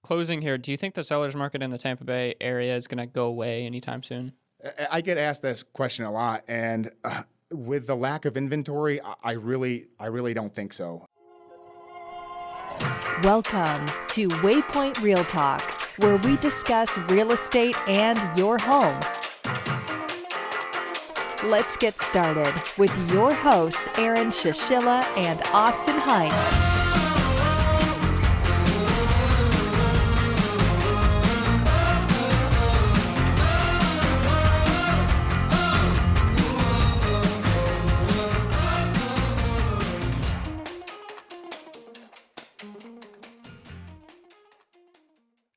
closing here, do you think the seller's market in the Tampa Bay area is going to go away anytime soon? I get asked this question a lot, and with the lack of inventory, I really don't think so. Welcome to Waypoint Real Talk, where we discuss real estate and your home. Let's get started with your hosts, Aaron Shishilla and Austin Hines.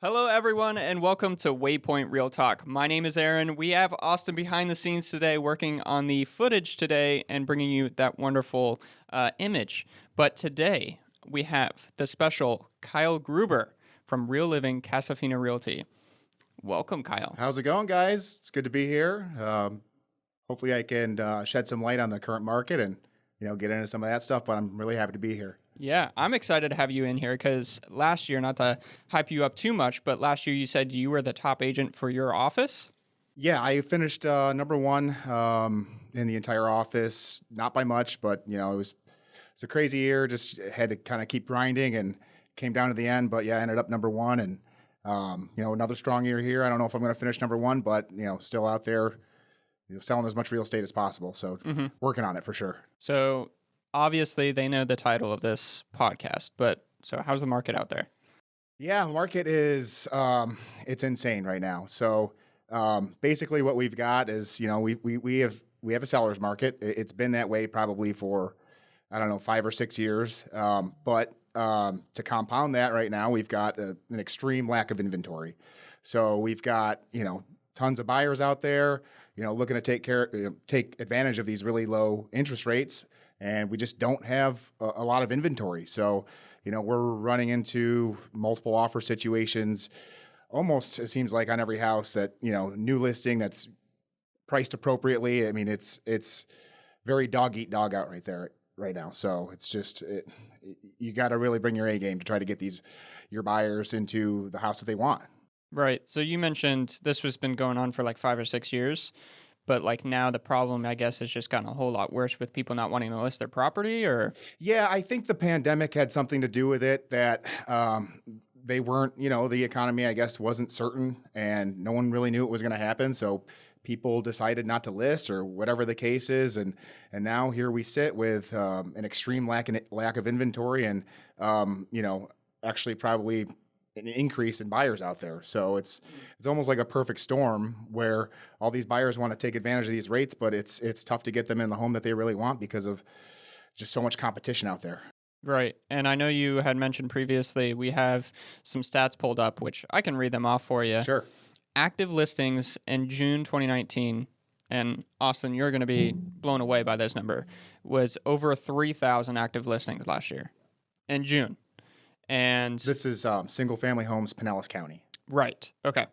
Hello, everyone, and welcome to Waypoint Real Talk. My name is Aaron. We have Austin behind the scenes today working on the footage today and bringing you that wonderful image. But today, we have the special Kyle Gruber from Real Living Casa, Fina Realty. Welcome, Kyle. How's it going, guys? It's good to be here. Hopefully I can shed some light on the current market and get into some of that stuff, but I'm really happy to be here. Yeah, I'm excited to have you in here because last year, not to hype you up too much, but last year you said you were the top agent for your office? Yeah, I finished number one in the entire office, not by much, but it's a crazy year. Just had to kind of keep grinding and came down to the end, but yeah, I ended up number one, and another strong year here. I don't know if I'm going to finish number one, but still out there selling as much real estate as possible. So working on it for sure. So obviously, they know the title of this podcast, but so how's the market out there? Yeah, the market is it's insane right now. So basically, what we've got is we have a seller's market. It's been that way probably for 5 or 6 years. But to compound that, right now we've got an extreme lack of inventory. So we've got tons of buyers out there looking to take advantage of these really low interest rates. And we just don't have a lot of inventory. So, we're running into multiple offer situations almost, it seems like, on every house that, new listing that's priced appropriately. I mean, it's very dog eat dog out right now. So it's just, you got to really bring your A game to try to get your buyers into the house that they want. Right. So you mentioned this has been going on for like 5 or 6 years. But now the problem, I guess, has just gotten a whole lot worse with people not wanting to list their property, or? Yeah, I think the pandemic had something to do with it, that they weren't, the economy, I guess, wasn't certain, and no one really knew it was going to happen. So people decided not to list, or whatever the case is. And now here we sit with an extreme lack of inventory and, actually probably an increase in buyers out there. So it's almost like a perfect storm where all these buyers want to take advantage of these rates, but it's tough to get them in the home that they really want because of just so much competition out there. Right. And I know you had mentioned previously, we have some stats pulled up, which I can read them off for you. Sure. Active listings in June 2019, and Austin, you're going to be blown away by this number, was over 3,000 active listings last year in June. And this is single-family homes, Pinellas County. Right. Okay.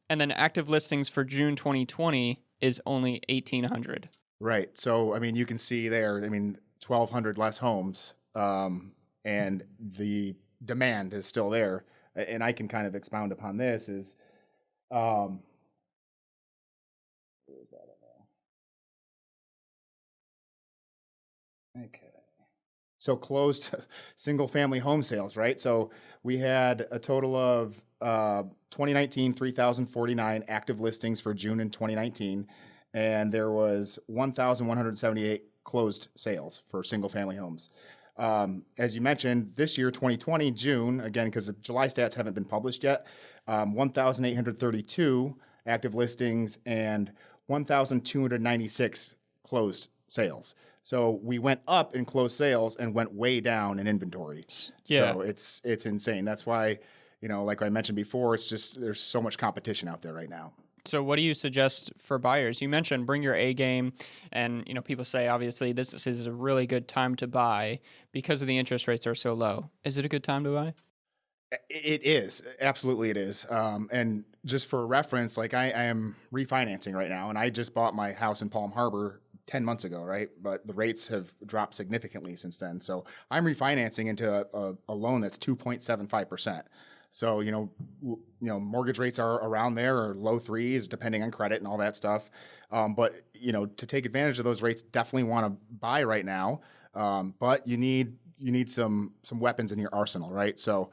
And then active listings for June 2020 is only 1,800. Right. So, you can see there, 1,200 less homes, and the demand is still there. And I can kind of expound upon this is, where is that in there? Okay. So closed single-family home sales, right? So we had a total of 2019, 3,049 active listings for June in 2019, and there was 1,178 closed sales for single-family homes. As you mentioned, this year, 2020, June, again, because the July stats haven't been published yet, 1,832 active listings and 1,296 closed sales. So we went up in closed sales and went way down in inventory. Yeah. So it's insane. That's why, like I mentioned before, it's just there's so much competition out there right now. So what do you suggest for buyers? You mentioned bring your A game, and people say obviously this is a really good time to buy because of the interest rates are so low. Is it a good time to buy? It is. Absolutely it is. And just for reference, like I am refinancing right now, and I just bought my house in Palm Harbor 10 months ago, right? But the rates have dropped significantly since then. So I'm refinancing into a loan that's 2.75%. So, mortgage rates are around there, or low threes, depending on credit and all that stuff. But to take advantage of those rates, definitely want to buy right now. But you need some weapons in your arsenal, right? So,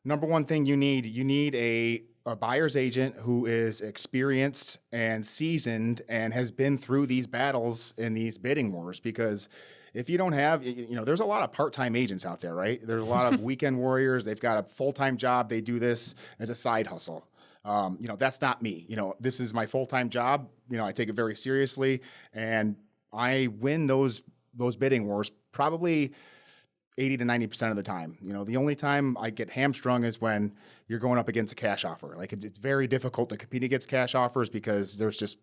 number one thing you need a buyer's agent who is experienced and seasoned and has been through these battles in these bidding wars. Because if you don't have, there's a lot of part-time agents out there, right? There's a lot of weekend warriors. They've got a full-time job. They do this as a side hustle. That's not me. This is my full-time job. I take it very seriously, and I win those bidding wars probably 80 to 90% of the time. The only time I get hamstrung is when you're going up against a cash offer. Like it's very difficult to compete against cash offers because there's just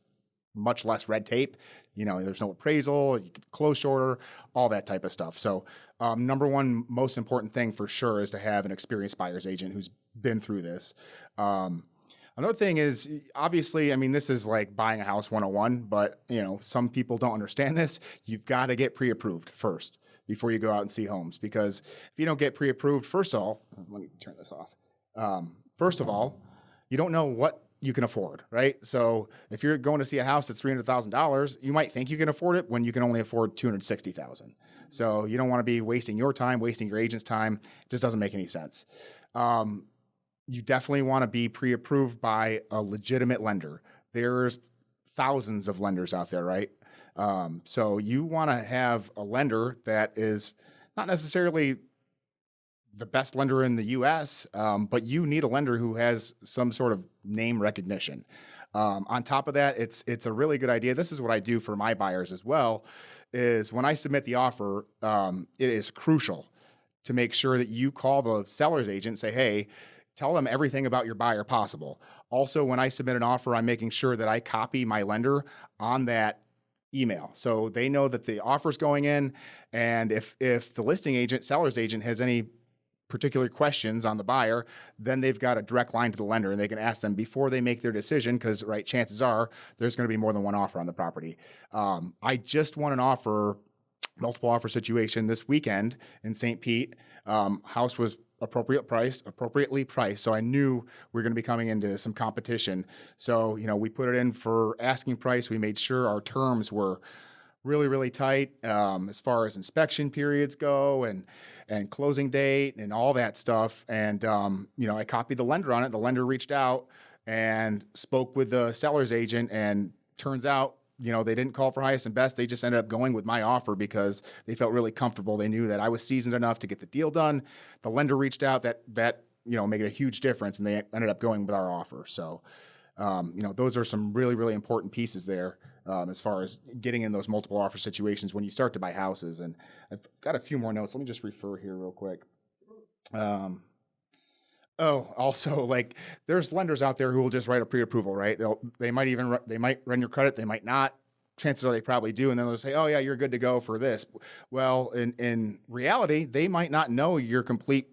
much less red tape. There's no appraisal, you can close shorter, all that type of stuff. So number one most important thing for sure is to have an experienced buyer's agent who's been through this. Another thing is, obviously, this is like buying a house 101, but some people don't understand this. You've got to get pre-approved first before you go out and see homes, because if you don't get pre-approved, first of all, let me turn this off. First of all, you don't know what you can afford, right? So if you're going to see a house that's $300,000, you might think you can afford it when you can only afford $260,000. So you don't want to be wasting your time, wasting your agent's time. It just doesn't make any sense. You definitely want to be pre-approved by a legitimate lender. There's thousands of lenders out there, right? So you want to have a lender that is not necessarily the best lender in the U.S., but you need a lender who has some sort of name recognition. On top of that, it's a really good idea. This is what I do for my buyers as well, is when I submit the offer, it is crucial to make sure that you call the seller's agent and say, hey, tell them everything about your buyer possible. Also, when I submit an offer, I'm making sure that I copy my lender on that email, so they know that the offer's going in. And if the listing agent, seller's agent, has any particular questions on the buyer, then they've got a direct line to the lender and they can ask them before they make their decision, because chances are there's going to be more than one offer on the property. I just won an multiple offer situation this weekend in St. Pete. House was appropriately priced. So I knew we were going to be coming into some competition. So, we put it in for asking price. We made sure our terms were really, really tight as far as inspection periods go and closing date and all that stuff. And, I copied the lender on it. The lender reached out and spoke with the seller's agent, and turns out, they didn't call for highest and best. They just ended up going with my offer because they felt really comfortable. They knew that I was seasoned enough to get the deal done. The lender reached out, that made a huge difference, and they ended up going with our offer. So, those are some really, really important pieces there as far as getting in those multiple offer situations when you start to buy houses. And I've got a few more notes. Let me just refer here real quick. Also, there's lenders out there who will just write a pre-approval, right? They might run your credit, they might not. Chances are they probably do, and then they'll say, "Oh yeah, you're good to go for this." Well, in reality, they might not know your complete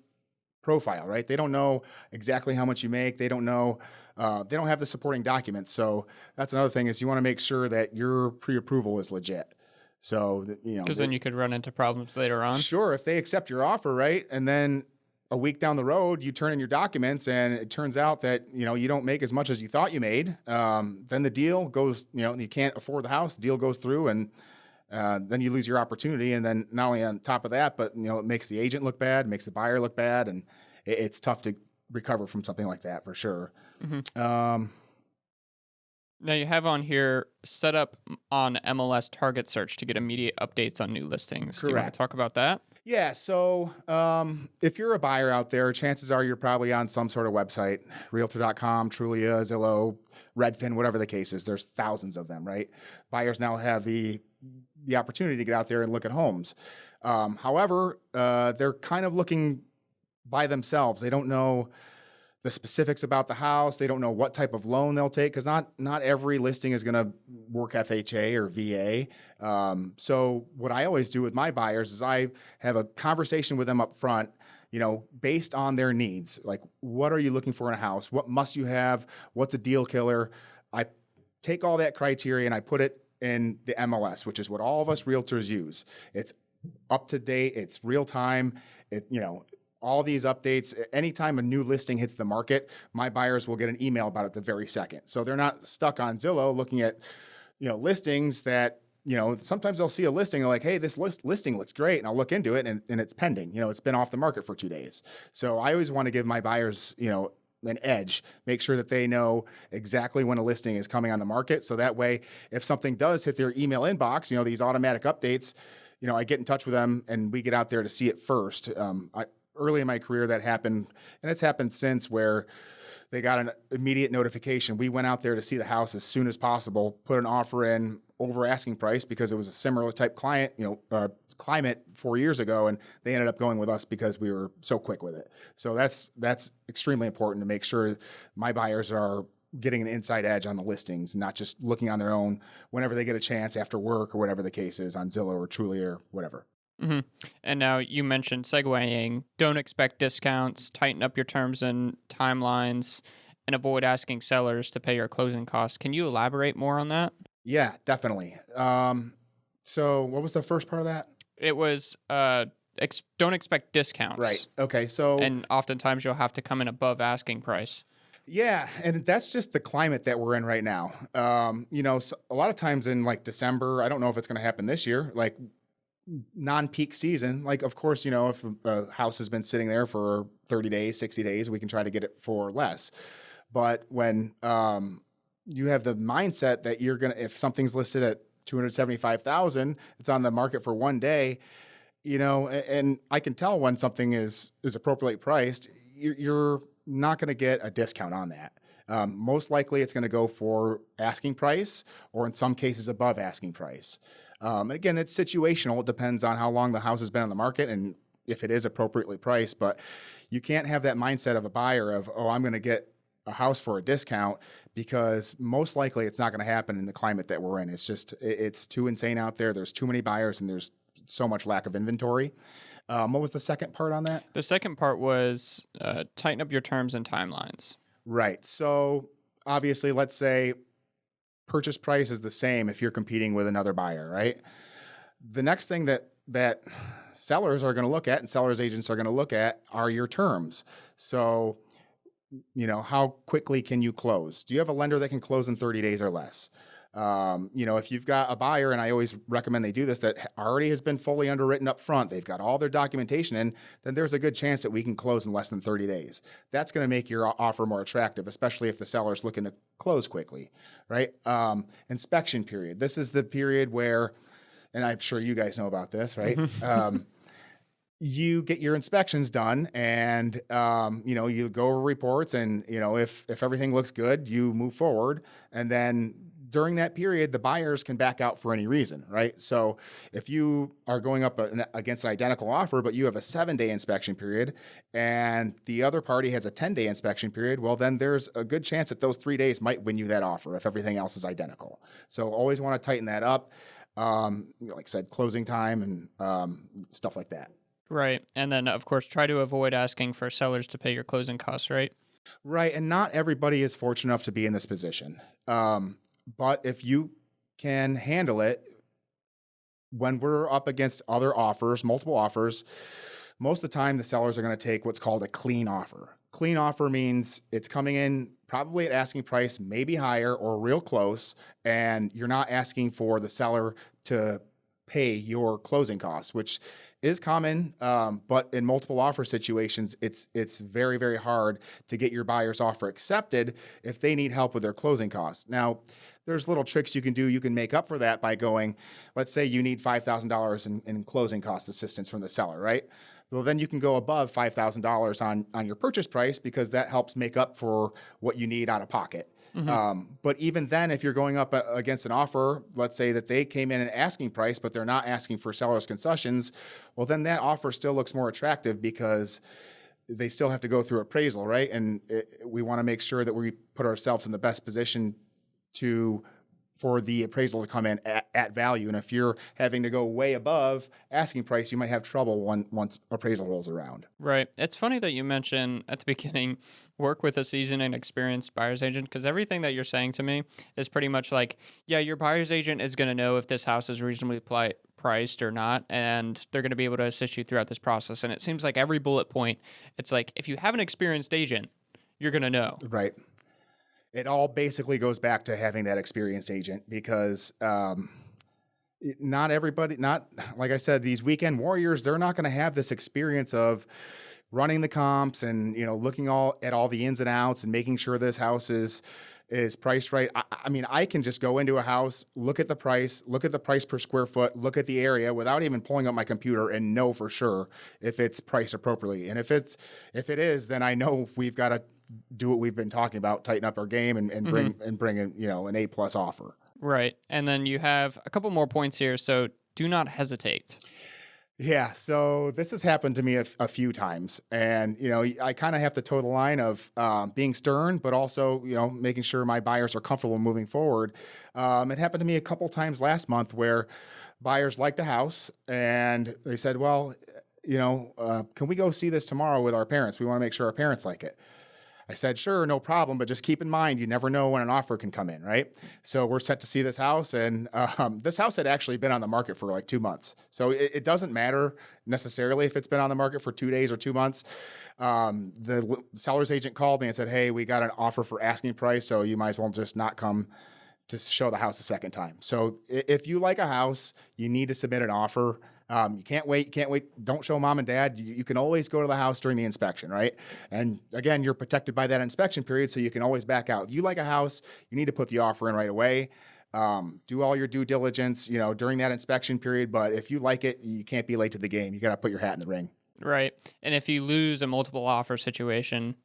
profile, right? They don't know exactly how much you make. They don't know. They don't have the supporting documents. So that's another thing, is you want to make sure that your pre-approval is legit. So because then you could run into problems later on. Sure, if they accept your offer, right, and then a week down the road, you turn in your documents and it turns out that, you don't make as much as you thought you made. Then the deal goes, you can't afford the house, the deal goes through, and then you lose your opportunity. And then not only on top of that, but, it makes the agent look bad, makes the buyer look bad. And it's tough to recover from something like that for sure. Mm-hmm. Now you have on here set up on MLS Target Search to get immediate updates on new listings. Correct. Do you want to talk about that? Yeah. So if you're a buyer out there, chances are you're probably on some sort of website, Realtor.com, Trulia, Zillow, Redfin, whatever the case is. There's thousands of them, right? Buyers now have the opportunity to get out there and look at homes. However, they're kind of looking by themselves. They don't know the specifics about the house. They don't know what type of loan they'll take, because not every listing is going to work FHA or VA. So what I always do with my buyers is I have a conversation with them up front, based on their needs. Like, what are you looking for in a house? What must you have? What's a deal killer? I take all that criteria and I put it in the MLS, which is what all of us realtors use. It's up to date. It's real time. all these updates. Anytime a new listing hits the market, my buyers will get an email about it the very second. So they're not stuck on Zillow looking at, listings that, sometimes they'll see a listing and like, hey, this listing looks great. And I'll look into it and it's pending. It's been off the market for 2 days. So I always want to give my buyers, an edge, make sure that they know exactly when a listing is coming on the market. So that way, if something does hit their email inbox, these automatic updates, I get in touch with them and we get out there to see it first. Early in my career that happened, and it's happened since, where they got an immediate notification. We went out there to see the house as soon as possible, put an offer in over asking price because it was a similar type climate 4 years ago, and they ended up going with us because we were so quick with it. So that's extremely important to make sure my buyers are getting an inside edge on the listings, not just looking on their own whenever they get a chance after work or whatever the case is on Zillow or Trulia or whatever. Mm-hmm. And now you mentioned segueing, don't expect discounts, tighten up your terms and timelines, and avoid asking sellers to pay your closing costs. Can you elaborate more on that? Yeah, definitely. So what was the first part of that? It was don't expect discounts. Right. Okay. So and oftentimes you'll have to come in above asking price. Yeah, and that's just the climate that we're in right now. So a lot of times in like December, I don't know if it's going to happen this year, like non-peak season, like of course, if a house has been sitting there for 30 days, 60 days, we can try to get it for less. But when you have the mindset that you're going to, if something's listed at 275,000, it's on the market for 1 day, and I can tell when something is appropriately priced, you're not going to get a discount on that. Most likely it's going to go for asking price, or in some cases above asking price. Again, it's situational. It depends on how long the house has been on the market and if it is appropriately priced. But you can't have that mindset of a buyer of, I'm going to get a house for a discount, because most likely it's not going to happen in the climate that we're in. It's too insane out there. There's too many buyers and there's so much lack of inventory. What was the second part on that? The second part was tighten up your terms and timelines. Right. So obviously, let's say purchase price is the same if you're competing with another buyer, right? The next thing that sellers are going to look at and sellers agents are going to look at are your terms. So, how quickly can you close? Do you have a lender that can close in 30 days or less? If you've got a buyer, and I always recommend they do this, that already has been fully underwritten up front, they've got all their documentation in, then there's a good chance that we can close in less than 30 days. That's going to make your offer more attractive, especially if the seller's looking to close quickly, right? Inspection period. This is the period where, and I'm sure you guys know about this, right? You get your inspections done and, you go over reports and, if everything looks good, you move forward. And then during that period, the buyers can back out for any reason, right? So if you are going up against an identical offer, but you have a 7-day inspection period and the other party has a 10-day inspection period, well, then there's a good chance that those 3 days might win you that offer if everything else is identical. So always want to tighten that up. Like I said, closing time and stuff like that. Right. And then, of course, try to avoid asking for sellers to pay your closing costs, right? Right. And not everybody is fortunate enough to be in this position. But if you can handle it, when we're up against other offers, multiple offers, most of the time the sellers are going to take what's called a clean offer. Clean offer means it's coming in probably at asking price, maybe higher or real close, and you're not asking for the seller to pay your closing costs, which is common, but in multiple offer situations, it's very, very hard to get your buyer's offer accepted if they need help with their closing costs. Now, there's little tricks you can do. You can make up for that by going, let's say you need $5,000 in closing cost assistance from the seller, right? Well, then you can go above $5,000 on your purchase price, because that helps make up for what you need out of pocket. Mm-hmm. But even then, if you're going up against an offer, let's say that they came in at asking price, but they're not asking for seller's concessions, well, then that offer still looks more attractive because they still have to go through appraisal, right? And we want to make sure that we put ourselves in the best position for the appraisal to come in at value. And if you're having to go way above asking price, you might have trouble once appraisal rolls around. Right. It's funny that you mentioned at the beginning, work with a seasoned and experienced buyer's agent, because everything that you're saying to me is pretty much like, yeah, your buyer's agent is going to know if this house is reasonably priced or not, and they're going to be able to assist you throughout this process. And it seems like every bullet point, it's like if you have an experienced agent, you're going to know. Right. It all basically goes back to having that experienced agent because not everybody, not like I said, these weekend warriors, they're not going to have this experience of running the comps and, looking at all the ins and outs and making sure this house is priced right. I mean, I can just go into a house, look at the price per square foot, look at the area without even pulling up my computer and know for sure if it's priced appropriately. And if it is, then I know we've got to do what we've been talking about, tighten up our game and bring in, an A+ offer. Right. And then you have a couple more points here. So do not hesitate. Yeah, so this has happened to me a few times, and I kind of have to toe the line of being stern, but also making sure my buyers are comfortable moving forward. It happened to me a couple times last month where buyers liked the house, and they said, "Well, can we go see this tomorrow with our parents? We want to make sure our parents like it." I said, sure, no problem, but just keep in mind, you never know when an offer can come in, right? So we're set to see this house, and this house had actually been on the market for like 2 months. So it doesn't matter necessarily if it's been on the market for 2 days or 2 months. The seller's agent called me and said, hey, we got an offer for asking price, so you might as well just not come to show the house a second time. So if you like a house, you need to submit an offer. You can't wait. Don't show mom and dad. You can always go to the house during the inspection, right? And again, you're protected by that inspection period, so you can always back out. You like a house, you need to put the offer in right away. Do all your due diligence, during that inspection period. But if you like it, you can't be late to the game. You got to put your hat in the ring. Right. And if you lose a multiple offer situation,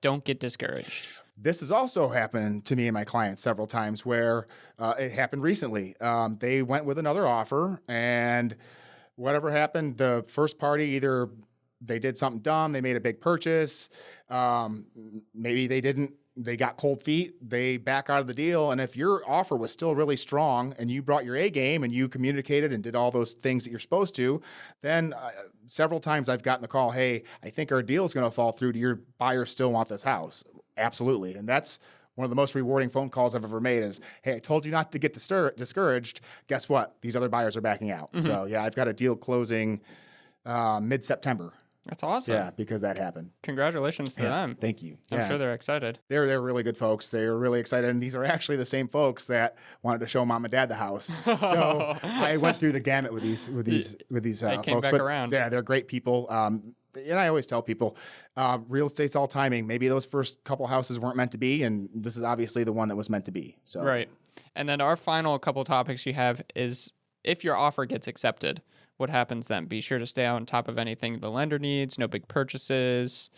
don't get discouraged. This has also happened to me and my clients several times where it happened recently. They went with another offer, and whatever happened, the first party, either they did something dumb, they made a big purchase, maybe they got cold feet, they back out of the deal. And if your offer was still really strong and you brought your A game and you communicated and did all those things that you're supposed to, then several times I've gotten the call, hey, I think our deal is going to fall through. Do your buyers still want this house? Absolutely. And that's one of the most rewarding phone calls I've ever made is, hey, I told you not to get discouraged. Guess what? These other buyers are backing out. Mm-hmm. So, yeah, I've got a deal closing mid-September. That's awesome. Yeah, because that happened. Congratulations to them. Thank you. I'm sure they're excited. They're really good folks. They're really excited. And these are actually the same folks that wanted to show mom and dad the house. So I went through the gamut with these they came folks. Back around. Yeah, they're great people. And I always tell people, real estate's all timing. Maybe those first couple houses weren't meant to be, and this is obviously the one that was meant to be. So right. And then our final couple topics you have is if your offer gets accepted, what happens then? Be sure to stay on top of anything the lender needs, no big purchases.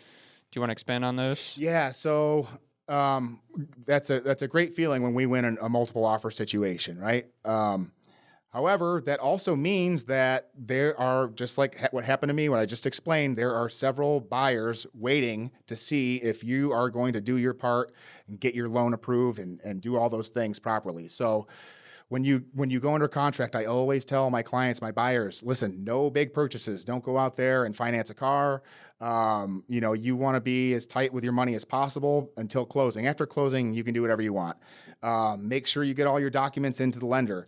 Do you want to expand on those? Yeah, so that's a great feeling when we win a multiple offer situation, right? However, that also means that there are, just like what happened to me, what I just explained, there are several buyers waiting to see if you are going to do your part and get your loan approved and do all those things properly. So when you go under contract, I always tell my clients, my buyers, listen, no big purchases. Don't go out there and finance a car. You want to be as tight with your money as possible until closing. After closing, you can do whatever you want. Make sure you get all your documents into the lender.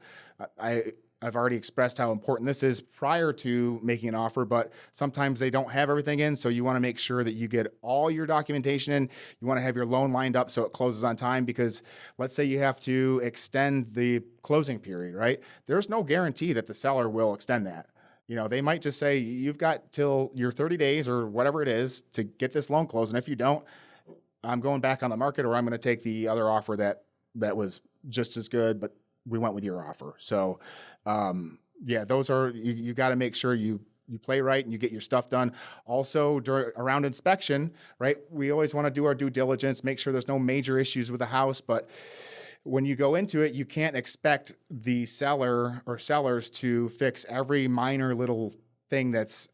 I've already expressed how important this is prior to making an offer, but sometimes they don't have everything in, so you want to make sure that you get all your documentation in. You want to have your loan lined up so it closes on time, because let's say you have to extend the closing period, right? There's no guarantee that the seller will extend that. They might just say, you've got till your 30 days or whatever it is to get this loan closed, and if you don't, I'm going back on the market, or I'm going to take the other offer that was just as good, but we went with your offer. So, those are, you got to make sure you play right and you get your stuff done. Also, around inspection, right? We always want to do our due diligence, make sure there's no major issues with the house. But when you go into it, you can't expect the seller or sellers to fix every minor little thing that's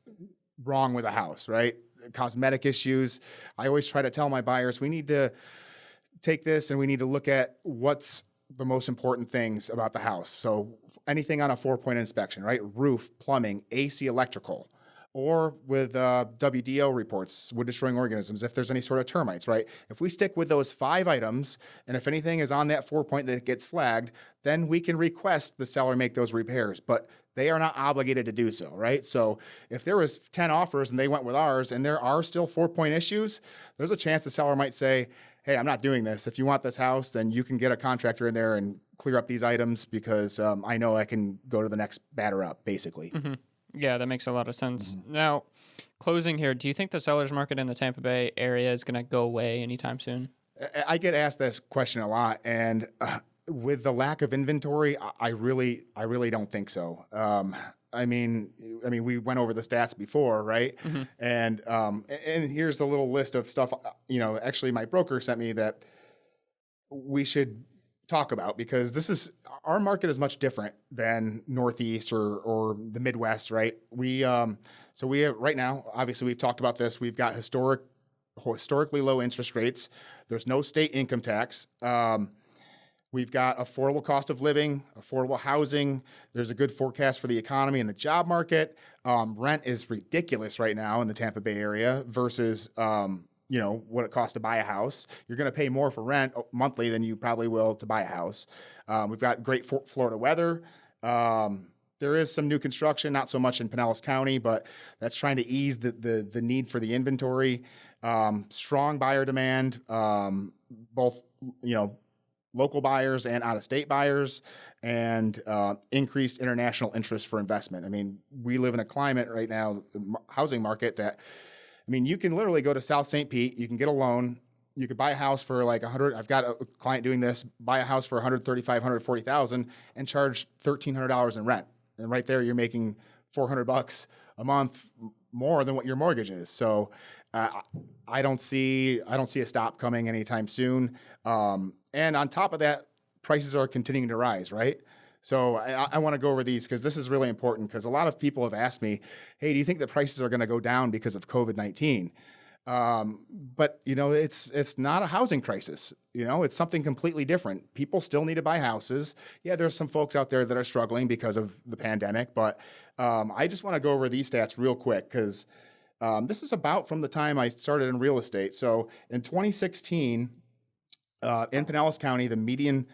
wrong with the house, right? Cosmetic issues. I always try to tell my buyers, we need to take this and we need to look at what's the most important things about the house. So anything on a 4-point inspection, right? Roof, plumbing, AC, electrical, or with WDO reports, wood destroying organisms, if there's any sort of termites, right? If we stick with those 5 items, and if anything is on that 4-point that gets flagged, then we can request the seller make those repairs. But They are not obligated to do so, right? So if there was 10 offers and they went with ours and there are still 4-point issues, there's a chance the seller might say, hey, I'm not doing this. If you want this house, then you can get a contractor in there and clear up these items because I know I can go to the next batter up, basically. Mm-hmm. Yeah, that makes a lot of sense. Now, closing here, do you think the seller's market in the Tampa Bay area is going to go away anytime soon? I get asked this question a lot, and with the lack of inventory, I really don't think so. I mean, we went over the stats before, right? Mm-hmm. And here's the little list of stuff. Actually, my broker sent me that we should talk about because our market is much different than Northeast or the Midwest, right? We have right now, obviously, we've talked about this. We've got historically low interest rates. There's no state income tax. We've got affordable cost of living, affordable housing. There's a good forecast for the economy and the job market. Rent is ridiculous right now in the Tampa Bay area versus, what it costs to buy a house. You're going to pay more for rent monthly than you probably will to buy a house. We've got great Florida weather. There is some new construction, not so much in Pinellas County, but that's trying to ease the need for the inventory. Strong buyer demand, both, local buyers and out-of-state buyers, and increased international interest for investment. I mean, we live in a climate right now, the housing market that, you can literally go to South St. Pete, you can get a loan, you could buy a house for like I've got a client doing this, buy a house for $135,000, $140,000 and charge $1,300 in rent. And right there, you're making $400 a month more than what your mortgage is. So I don't see a stop coming anytime soon. And on top of that, prices are continuing to rise, right? So I want to go over these because this is really important because a lot of people have asked me, hey, do you think the prices are going to go down because of COVID-19? But it's not a housing crisis. It's something completely different. People still need to buy houses. Yeah, there's some folks out there that are struggling because of the pandemic, but I just want to go over these stats real quick because this is about from the time I started in real estate. So in 2016, in Pinellas County, the median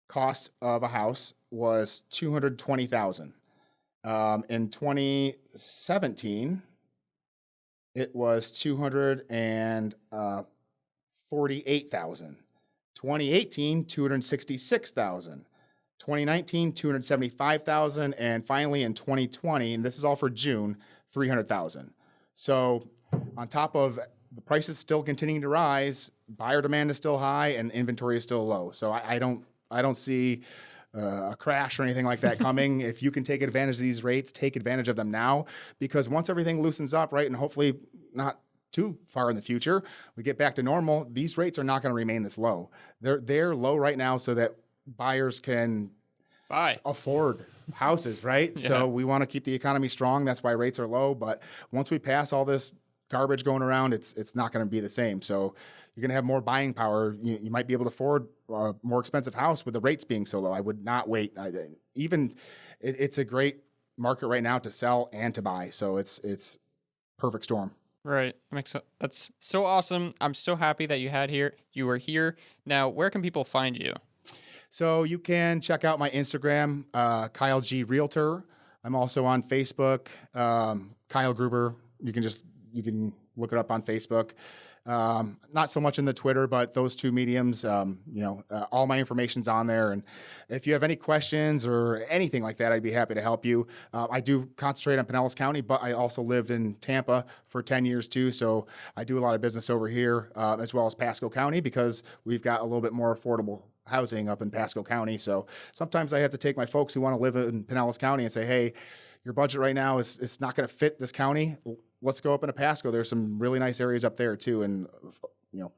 cost of a house was $220,000. In 2017, it was $248,000. 2018, $266,000. 2019, $275,000, and finally in 2020, and this is all for June, $300,000. So on top of the prices still continuing to rise, buyer demand is still high, and inventory is still low. So I don't see a crash or anything like that coming. If you can take advantage of these rates, take advantage of them now, because once everything loosens up, right, and hopefully not too far in the future, we get back to normal, these rates are not going to remain this low. They're low right now so that buyers can afford houses, right? Yeah. So we want to keep the economy strong. That's why rates are low. But once we pass all this garbage going around, it's not going to be the same. So you're going to have more buying power. You might be able to afford a more expensive house with the rates being so low. I would not wait. It's a great market right now to sell and to buy. So it's perfect storm. Right. That's so awesome. I'm so happy that you were here. Now, where can people find you? So you can check out my Instagram, Kyle G Realtor. I'm also on Facebook, Kyle Gruber. You can look it up on Facebook. Not so much in the Twitter, but those two mediums, all my information's on there. And if you have any questions or anything like that, I'd be happy to help you. I do concentrate on Pinellas County, but I also lived in Tampa for 10 years too. So I do a lot of business over here, as well as Pasco County, because we've got a little bit more affordable housing up in Pasco County. So sometimes I have to take my folks who want to live in Pinellas County and say, hey, your budget right now it's not going to fit this county. Let's go up into Pasco. There's some really nice areas up there too, and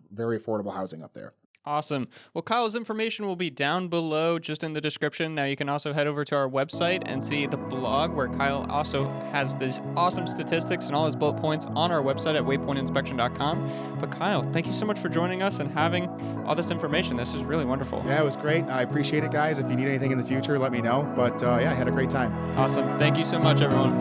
very affordable housing up there. Awesome. Well, Kyle's information will be down below, just in the description. Now you can also head over to our website and see the blog where Kyle also has these awesome statistics and all his bullet points on our website at waypointinspection.com. But Kyle, thank you so much for joining us and having all this information. This is really wonderful. Yeah, it was great. I appreciate it, guys. If you need anything in the future, let me know. But I had a great time. Awesome. Thank you so much, everyone.